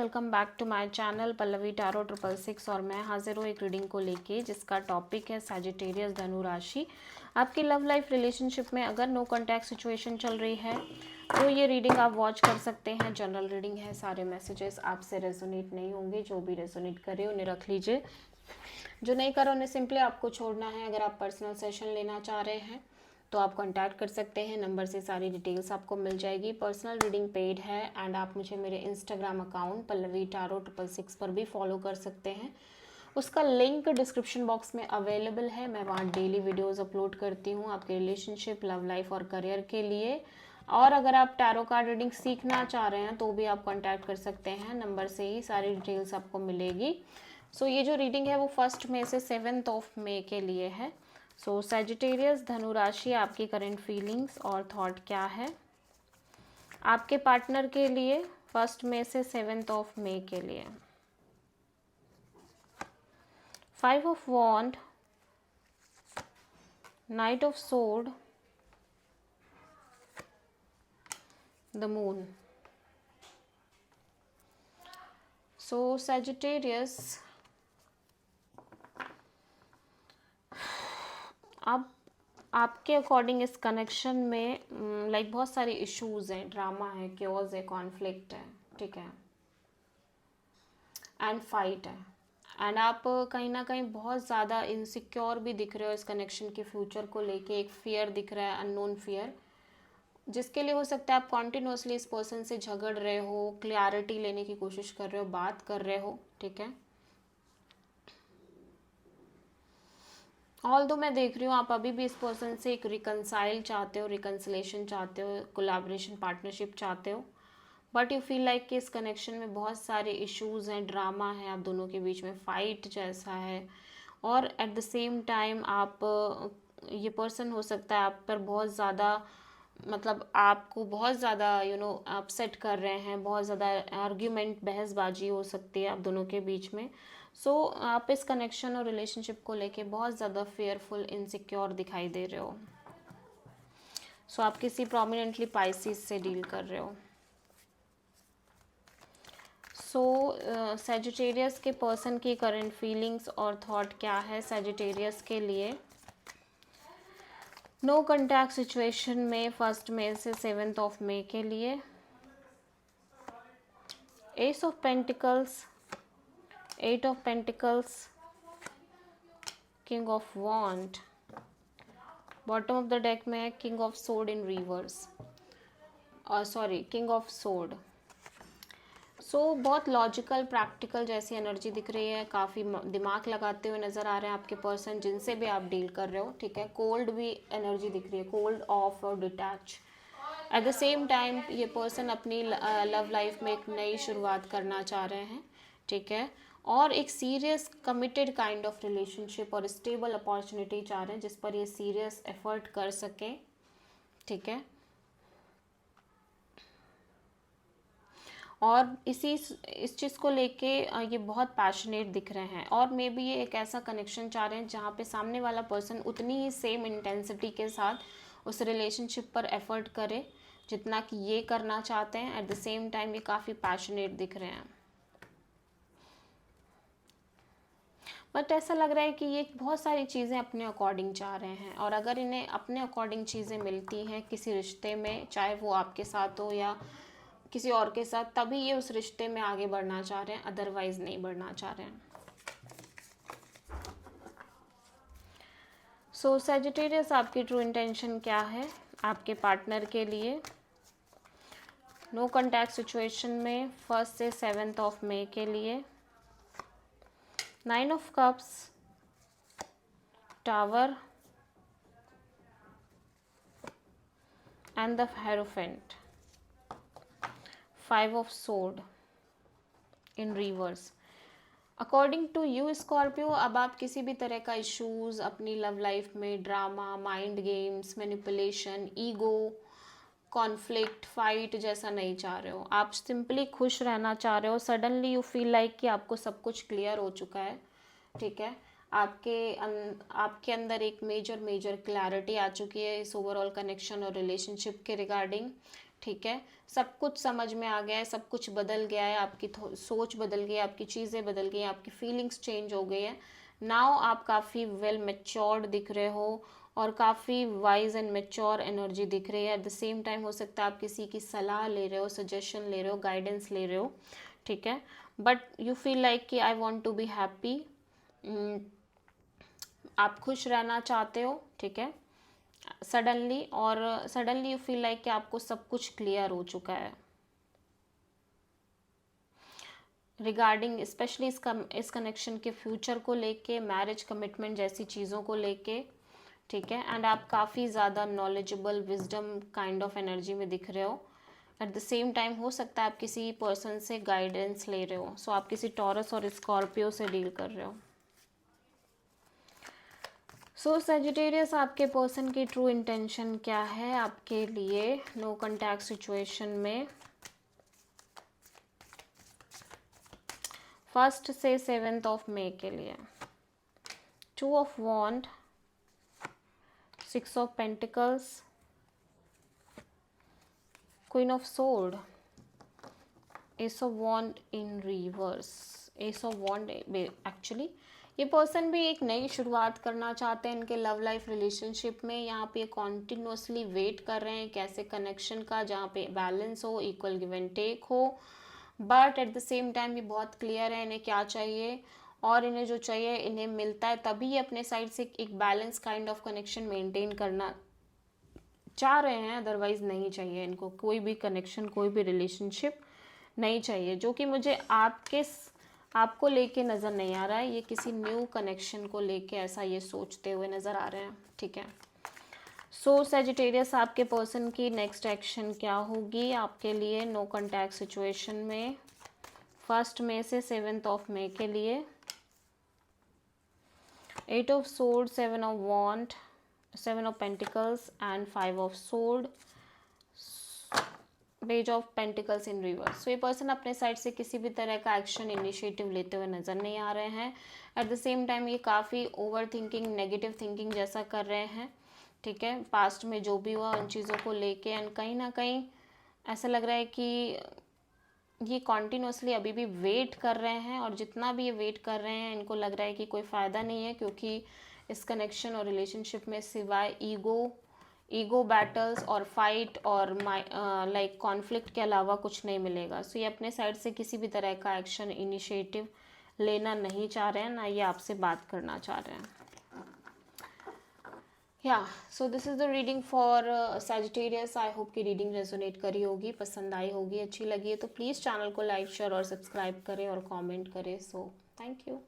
Welcome back to my channel Pallavi tarot 666 और मैं हाजिर हूँ एक रीडिंग को लेके जिसका टॉपिक है सैजिटेरियस धनु राशि। आपकी लव लाइफ रिलेशनशिप में अगर नो कॉन्टैक्ट सिचुएशन चल रही है तो ये रीडिंग आप वॉच कर सकते हैं। जनरल रीडिंग है, सारे मैसेजेस आपसे रेजोनेट नहीं होंगे। जो भी रेजोनेट करे उन्हें रख लीजिए, जो नहीं करे उन्हें सिंपली आपको छोड़ना है। अगर आप पर्सनल सेशन लेना चाह रहे हैं तो आप कांटेक्ट कर सकते हैं, नंबर से सारी डिटेल्स आपको मिल जाएगी। पर्सनल रीडिंग पेड है एंड आप मुझे मेरे इंस्टाग्राम अकाउंट पल्लवी टैरो 666 पर भी फॉलो कर सकते हैं। उसका लिंक डिस्क्रिप्शन बॉक्स में अवेलेबल है। मैं वहाँ डेली वीडियोस अपलोड करती हूँ आपके रिलेशनशिप, लव लाइफ और करियर के लिए। और अगर आप टैरो कार्ड रीडिंग सीखना चाह रहे हैं तो भी आप कांटेक्ट कर सकते हैं, नंबर से ही सारी डिटेल्स आपको मिलेगी। सो ये जो रीडिंग है वो 1 मई से 7 मई के लिए है। सो सैजिटेरियस धनु राशि, आपकी करंट फीलिंग्स और थॉट क्या है आपके पार्टनर के लिए 1 मई से 7 मई के लिए। 5 of wand, knight of sword, the moon. So Sagittarius, अब आपके अकॉर्डिंग इस कनेक्शन में लाइक बहुत सारे इश्यूज हैं, ड्रामा है, क्योज है, कॉन्फ्लिक्ट है, ठीक है, एंड फाइट है। एंड आप कहीं ना कहीं बहुत ज़्यादा इनसिक्योर भी दिख रहे हो इस कनेक्शन के फ्यूचर को लेके। एक फियर दिख रहा है, अननोन फियर, जिसके लिए हो सकता है आप कॉन्टिन्यूसली इस पर्सन से झगड़ रहे हो, क्लैरिटी लेने की कोशिश कर रहे हो, बात कर रहे हो, ठीक है। ऑल्दो मैं देख रही हूँ आप अभी भी इस पर्सन से एक रिकनसाइल चाहते हो, रिकन्सिलेशन चाहते हो, कोलैबोरेशन, पार्टनरशिप चाहते हो, बट यू फील लाइक कि इस कनेक्शन में बहुत सारे इश्यूज हैं, ड्रामा है, आप दोनों के बीच में फाइट जैसा है। और एट द सेम टाइम आप ये पर्सन हो सकता है आप पर बहुत ज़्यादा, मतलब आपको बहुत ज़्यादा अपसेट कर रहे हैं, बहुत ज़्यादा आर्ग्यूमेंट, बहसबाजी हो सकती है आप दोनों के बीच में। सो आप इस कनेक्शन और रिलेशनशिप को लेके बहुत ज़्यादा फेयरफुल, इनसिक्योर दिखाई दे रहे हो। सो आप किसी प्रोमिनेंटली पाइसिस से डील कर रहे हो। सो सैजिटेरियस के पर्सन की करंट फीलिंग्स और थॉट क्या है सैजिटेरियस के लिए नो कॉन्टैक्ट सिचुएशन में 1 मई से 7 मई के लिए। Ace of pentacles, 8 of pentacles, king of wand, bottom of the deck में king of sword in reverse, sorry king of sword. So बहुत लॉजिकल, प्रैक्टिकल जैसी एनर्जी दिख रही है। काफ़ी दिमाग लगाते हुए नज़र आ रहे हैं आपके पर्सन जिनसे भी आप डील कर रहे हो, ठीक है। कोल्ड भी एनर्जी दिख रही है, कोल्ड, ऑफ और detach. At the same time ये पर्सन अपनी लव लाइफ में एक नई शुरुआत करना चाह रहे हैं, ठीक है, और एक serious committed kind of relationship और स्टेबल अपॉर्चुनिटी चाह रहे हैं जिस पर ये सीरियस एफर्ट कर सकें, ठीक है। और इस चीज़ को लेके ये बहुत पैशनेट दिख रहे हैं। और मे बी ये एक ऐसा कनेक्शन चाह रहे हैं जहाँ पे सामने वाला पर्सन उतनी ही सेम इंटेंसिटी के साथ उस रिलेशनशिप पर एफर्ट करे जितना कि ये करना चाहते हैं। एट द सेम टाइम ये काफ़ी पैशनेट दिख रहे हैं, बट ऐसा लग रहा है कि ये बहुत सारी चीज़ें अपने अकॉर्डिंग चाह रहे हैं। और अगर इन्हें अपने अकॉर्डिंग चीज़ें मिलती हैं किसी रिश्ते में, चाहे वो आपके साथ हो या किसी और के साथ, तभी ये उस रिश्ते में आगे बढ़ना चाह रहे हैं, अदरवाइज नहीं बढ़ना चाह रहे हैं। सो सैजिटेरियस, आपकी ट्रू इंटेंशन क्या है आपके पार्टनर के लिए नो कॉन्टैक्ट सिचुएशन में 1 से 7 मई के लिए। 9 of cups, tower and the hierophant, 5 of sword in reverse. According to you Scorpio, अब आप किसी भी तरह का इश्यूज अपनी लव लाइफ में, drama, mind games, manipulation, ego, conflict, fight जैसा नहीं चाह रहे हो। आप सिंपली खुश रहना चाह रहे हो। सडनली यू फील लाइक कि आपको सब कुछ क्लियर हो चुका है, ठीक है। आपके अंदर एक मेजर क्लैरिटी आ चुकी है इस ओवरऑल कनेक्शन और रिलेशनशिप के रिगार्डिंग, ठीक है, सब कुछ समझ में आ गया है, सब कुछ बदल गया है, आपकी सोच बदल गई है, आपकी चीज़ें बदल गई हैं, आपकी फीलिंग्स चेंज हो गई है। नाउ आप काफ़ी वेल मैच्योर्ड दिख रहे हो और काफ़ी वाइज एंड मैच्योर एनर्जी दिख रही है। एट द सेम टाइम हो सकता है आप किसी की सलाह ले रहे हो, सजेशन ले रहे हो, गाइडेंस ले रहे हो, ठीक है, बट यू फील लाइक कि I want to be happy, आप खुश रहना चाहते हो, ठीक है, सडनली, और सडनली यू फील लाइक कि आपको सब कुछ क्लियर हो चुका है रिगार्डिंग स्पेशली इस कनेक्शन के फ्यूचर को लेके, मैरिज कमिटमेंट जैसी चीज़ों को लेके, ठीक है, एंड आप काफ़ी ज़्यादा knowledgeable wisdom kind of energy में दिख रहे हो। एट द सेम टाइम हो सकता है आप किसी पर्सन से गाइडेंस ले रहे हो, सो आप किसी टॉरस और स्कॉर्पियो से डील कर रहे हो। सो सजिटेरियस, आपके पर्सन की ट्रू इंटेंशन क्या है आपके लिए नो कॉन्टैक्ट सिचुएशन में 1 से 7 मई के लिए? 2 of wand, 6 of pentacles, queen of sword, ace of wand in reverse, ace of wand. Actually ये पर्सन भी एक नई शुरुआत करना चाहते हैं इनके लव लाइफ रिलेशनशिप में। यहाँ पे कॉन्टिन्यूसली वेट कर रहे हैं कैसे कनेक्शन का, जहाँ पे बैलेंस हो, इक्वल गिव एंड टेक हो, but at the same time ये बहुत क्लियर है इन्हें क्या चाहिए, और इन्हें जो चाहिए इन्हें मिलता है, तभी ये अपने साइड से एक balance kind of connection maintain करना चाह रहे हैं, अदरवाइज नहीं चाहिए इनको कोई भी कनेक्शन, कोई भी रिलेशनशिप नहीं चाहिए, जो कि मुझे आपको लेके नज़र नहीं आ रहा है। ये किसी न्यू कनेक्शन को लेके ऐसा ये सोचते हुए नज़र आ रहे हैं, ठीक है। सो सजिटेरियस, आपके पर्सन की नेक्स्ट एक्शन क्या होगी आपके लिए नो कॉन्टैक्ट सिचुएशन में 1 मई से 7 मई के लिए? 8 of sword, 7 of wand, 7 of pentacles and 5 of sword, page of pentacles in reverse. So ये पर्सन अपने साइड से किसी भी तरह का एक्शन इनिशिएटिव लेते हुए नज़र नहीं आ रहे हैं। एट द सेम टाइम ये काफ़ी ओवर थिंकिंग, नेगेटिव थिंकिंग जैसा कर रहे हैं, ठीक है, पास्ट में जो भी हुआ उन चीज़ों को लेके, एंड कहीं ना कहीं ऐसा लग रहा है कि ये कॉन्टिन्यूसली अभी भी वेट कर रहे हैं, और जितना भी ये वेट कर रहे हैं इनको लग रहा है कि कोई फ़ायदा नहीं है, क्योंकि इस कनेक्शन और रिलेशनशिप में सिवाय ईगो बैटल्स और फाइट और लाइक कॉन्फ्लिक्ट के अलावा कुछ नहीं मिलेगा। सो ये अपने साइड से किसी भी तरह का एक्शन इनिशिएटिव लेना नहीं चाह रहे हैं, ना ये आपसे बात करना चाह रहे हैं। या so this is the reading for Sagittarius. I hope कि रीडिंग रेजोनेट करी होगी, पसंद आई होगी, अच्छी लगी है तो प्लीज़ चैनल को लाइक, शेयर और सब्सक्राइब करें और कमेंट करें। So thank you.